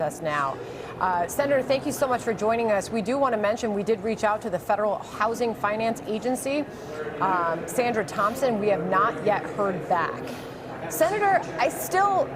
Us now. Senator, thank you so much for joining us. We do want to mention we did reach out to the Federal Housing Finance Agency, Sandra Thompson. We have not yet heard back. Senator, I still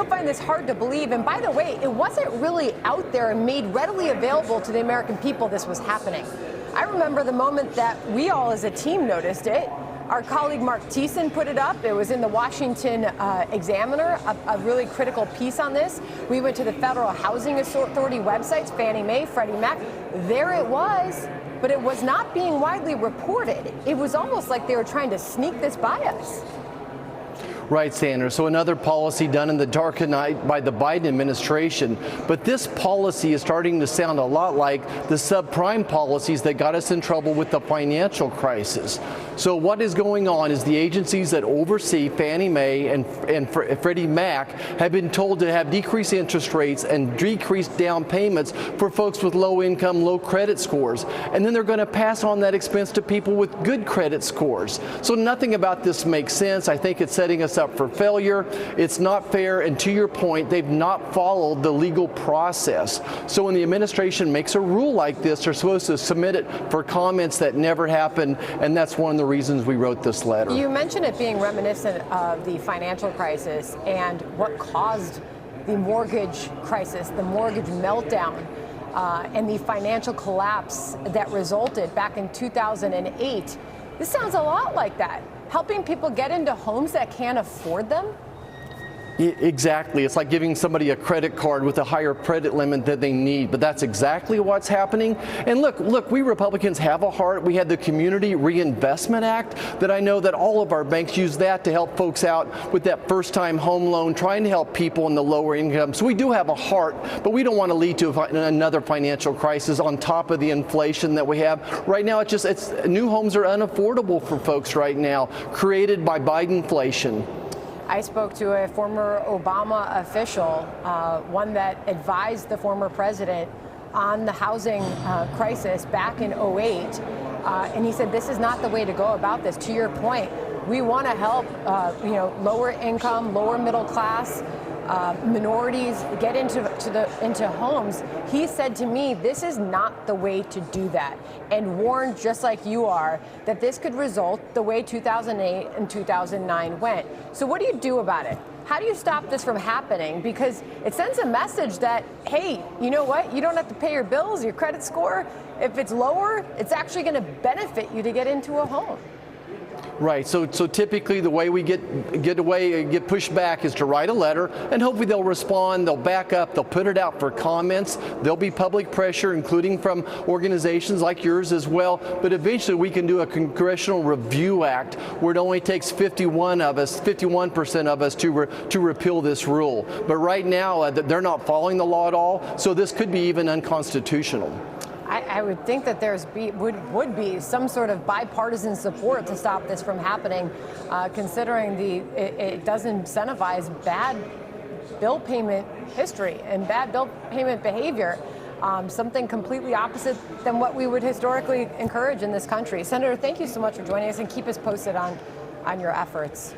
find this hard to believe. And by the way, it wasn't really out there and made readily available to the American people this was happening. I remember the moment that we all as a team noticed it. Our colleague Mark Thiessen put it up. It was in the Washington Examiner, a really critical piece on this. We went to the Federal Housing Authority websites, Fannie Mae, Freddie Mac. There it was, but it was not being widely reported. It was almost like they were trying to sneak this by us. Right, Sandra. So another policy done in the dark of night by the Biden administration. But this policy is starting to sound a lot like the subprime policies that got us in trouble with the financial crisis. So what is going on is the agencies that oversee Fannie Mae and Freddie Mac have been told to have decreased interest rates and decreased down payments for folks with low income, low credit scores. And then they're going to pass on that expense to people with good credit scores. So nothing about this makes sense. I think it's setting us up for failure. It's not fair. And to your point, they've not followed the legal process. So when the administration makes a rule like this, they're supposed to submit it for comments that never happened. And that's one of the reasons we wrote this letter. You mentioned it being reminiscent of the financial crisis and what caused the mortgage crisis, the mortgage meltdown, and the financial collapse that resulted back in 2008. This sounds a lot like that. Helping people get into homes that can't afford them? Exactly. It's like giving somebody a credit card with a higher credit limit than they need. But that's exactly what's happening. And look, we Republicans have a heart. We had the Community Reinvestment Act that I know that all of our banks use that to help folks out with that first-time home loan, trying to help people in the lower income. So we do have a heart, but we don't want to lead to another financial crisis on top of the inflation that we have. Right now, it's new homes are unaffordable for folks right now, created by Bidenflation. I spoke to a former Obama official, one that advised the former president on the housing crisis back in 2008. And he said, this is not the way to go about this. To your point, we want to help, lower income, lower middle class, minorities get into homes. He said to me, this is not the way to do that, and warned, just like you are, that this could result the way 2008 and 2009 went. So what do you do about it? How do you stop this from happening? Because it sends a message that, hey, you know what? You don't have to pay your bills, your credit score. If it's lower, it's actually going to benefit you to get into a home. Right. So typically the way we get pushed back is to write a letter, and hopefully they'll respond, they'll back up, they'll put it out for comments. There'll be public pressure, including from organizations like yours as well. But eventually we can do a Congressional Review Act where it only takes 51% of us to repeal this rule. But right now they're not following the law at all, so this could be even unconstitutional. I would think that would be some sort of bipartisan support to stop this from happening, considering it does incentivize bad bill payment history and bad bill payment behavior, something completely opposite than what we would historically encourage in this country. Senator, thank you so much for joining us, and keep us posted on your efforts.